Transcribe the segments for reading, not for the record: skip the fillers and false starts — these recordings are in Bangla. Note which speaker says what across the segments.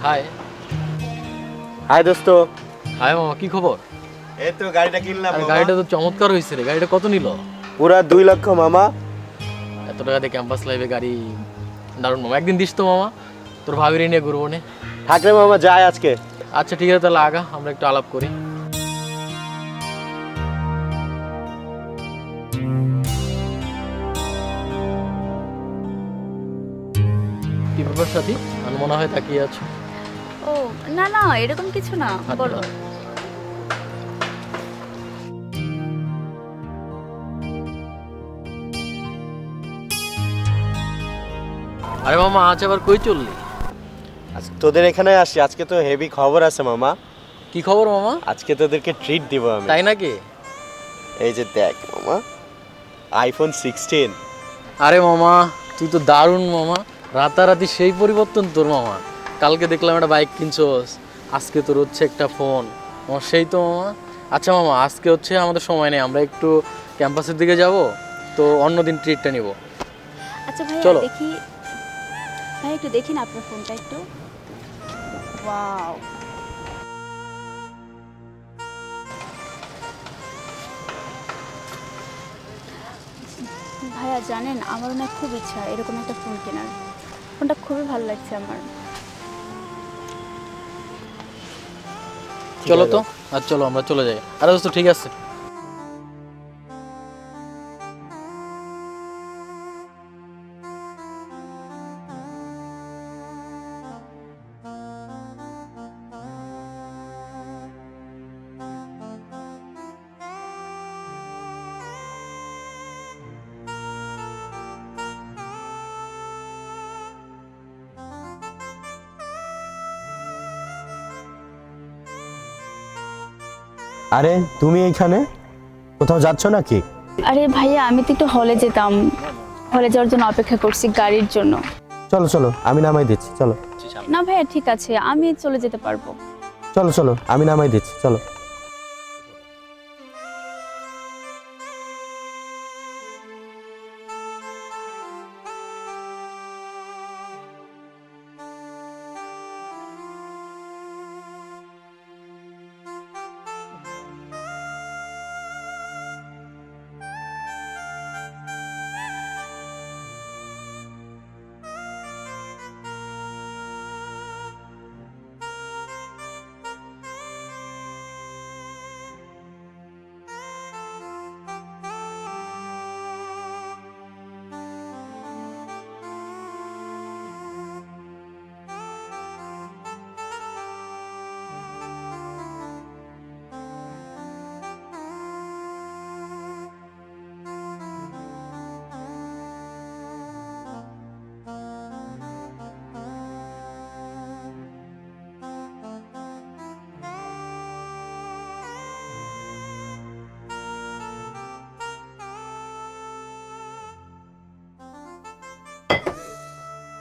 Speaker 1: হাই।
Speaker 2: হাই দোস্ত।
Speaker 1: হাই মামা, কি খবর?
Speaker 2: এই তো গাড়িটা কিনলাম মামা।
Speaker 1: গাড়িটা তো চমৎকার হয়েছে রে। গাড়িটা কত নিল?
Speaker 2: পুরা 2 লক্ষ মামা।
Speaker 1: এত টাকা দিয়ে ক্যাম্পাস লাইফে গাড়ি, দারুণ মামা। একদিন দিস তো মামা, তোর ভাবিরে নিয়ে ঘুরবো নে।
Speaker 2: থাকলে মামা যাই আজকে।
Speaker 1: আচ্ছা ঠিক আছে, তাহলে আগা আমরা একটু আলাপ করি। কি ব্যাপার সাথী, আমি মনে হয় তাকিয়ে আছো?
Speaker 3: ও না না, এরকম কিছু না, বলো।
Speaker 1: আরে মামা, আজ আবার কই চললি?
Speaker 2: আজকে তোদের এখানে আসি, আজকে তো হেভি খবর আছে মামা।
Speaker 1: কি খবর মামা?
Speaker 2: আজকে তোদেরকে ট্রিট দিব আমি।
Speaker 1: তাই নাকি?
Speaker 2: এই যে দেখ মামা, আইফোন 16।
Speaker 1: আরে মামা, তুই তো দারুণ মামা, রাতারাতি সেই পরিবর্তন তোর মামা। কালকে দেখলাম একটা বাইক কিনছোস, আজকে তোর হচ্ছে একটা ফোন। আমার সেই তো মামা। আচ্ছা মামা, আজকে হচ্ছে আমাদের সময় নেই, আমরা একটু ক্যাম্পাসের দিকে যাব, তো অন্যদিন ট্রিটটা নিব।
Speaker 3: আচ্ছা ভাই,
Speaker 1: চলো
Speaker 3: দেখি ভাই, একটু দেখি না আপনার ফোনটা একটু। ওয়াও, ভাইয়া জানেন, আমারও না খুব ইচ্ছা এরকম একটা ফোন কেনার। ফোনটা খুবই ভালো লাগছে আমার।
Speaker 1: চলো তো, আর চলো আমরা চলে যাই। আরে দোস্ত ঠিক আছে।
Speaker 2: আরে তুমি এইখানে কোথাও যাচ্ছ নাকি?
Speaker 3: আরে ভাইয়া, আমি তো একটু হলে যেতাম, হলে যাওয়ার জন্য অপেক্ষা করছি গাড়ির জন্য।
Speaker 2: চলো চলো, আমি নামাই দিচ্ছি, চলো।
Speaker 3: না ভাইয়া, ঠিক আছে, আমি চলে যেতে পারবো।
Speaker 2: চলো চলো, আমি নামাই দিচ্ছি, চলো।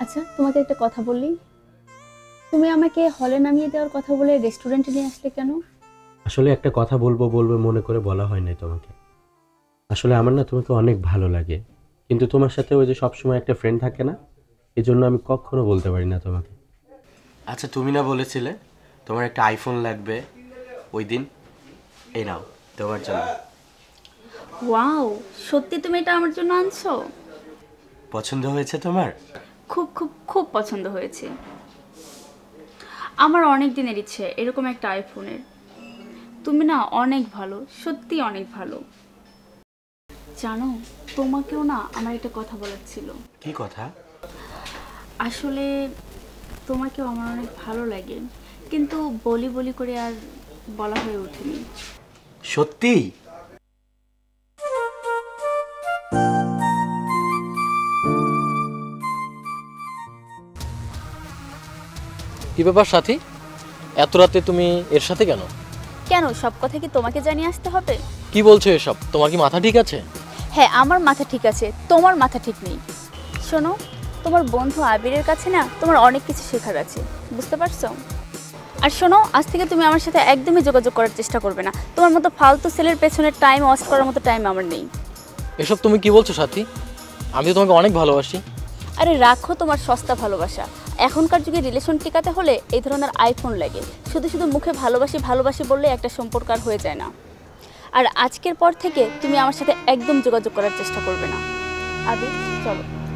Speaker 3: আচ্ছা, তোমাকে একটা কথা বললি, তুমি আমাকে হলে নামিয়ে দেওয়ার কথা বলে রেস্টুরেন্টে নিয়ে আসলে কেন?
Speaker 4: আসলে একটা কথা বলবো বলবো মনে করে বলা হয় নাই তোমাকে। আসলে আমার না তোমাকে অনেক ভালো লাগে, কিন্তু তোমার সাথে ওই যে সবসময় একটা ফ্রেন্ড থাকে না, এই জন্য আমি কখনো বলতে পারি না তোমাকে। আচ্ছা, তুমি না বলেছিলে তোমার একটা আইফোন লাগবে ওই দিন? এই নাও তোমার জন্য।
Speaker 3: ওয়াও, সত্যি তুমি এটা আমার জন্য আনছো?
Speaker 4: পছন্দ হয়েছে তোমার?
Speaker 3: খুব খুব খুব পছন্দ হয়েছে। আমার অনেক দিনের ইচ্ছে এরকম একটা আইফোনের। তুমি না অনেক ভালো, সত্যি অনেক ভালো। জানো, তোমাকেও না আমার একটা কথা বলার ছিল।
Speaker 4: কি কথা?
Speaker 3: আসলে তোমাকেও আমার অনেক ভালো লাগে, কিন্তু বলি বলি করে আর বলা হয়ে ওঠেনি।
Speaker 4: সত্যি?
Speaker 1: কি ব্যাপার সাথী, এত রাতে তুমি এর সাথে কেন?
Speaker 3: কেন, সব কথা কি তোমাকে জানিয়ে আসতে হবে?
Speaker 1: কি বলছো এসব? তোমার কি মাথা ঠিক আছে?
Speaker 3: হ্যাঁ, আমার মাথা ঠিক আছে, তোমার মাথা ঠিক নেই। শোনো, তোমার বন্ধু আবিরের কাছে না তোমার অনেক কিছু শেখার আছে, বুঝতে পারছো? আর শোনো, আজ থেকে তুমি আমার সাথে একদমই যোগাযোগ করার চেষ্টা করবে না। তোমার মতো ফালতু ছেলের পেছনে টাইম ওয়েস্ট করার মতো টাইম আমার নেই।
Speaker 1: এসব তুমি কি বলছো সাথী? আমি তো তোমাকে অনেক ভালোবাসি।
Speaker 3: আরে রাখো তোমার সস্তা ভালোবাসা, এখনকার যুগে রিলেশন টিকাতে হলে এই ধরনের আইফোন লাগে। শুধু শুধু মুখে ভালোবাসি ভালোবাসি বললে একটা সম্পর্ক আর হয়ে যায় না। আর আজকের পর থেকে তুমি আমার সাথে একদম যোগাযোগ করার চেষ্টা করবে না। আবির, চলো।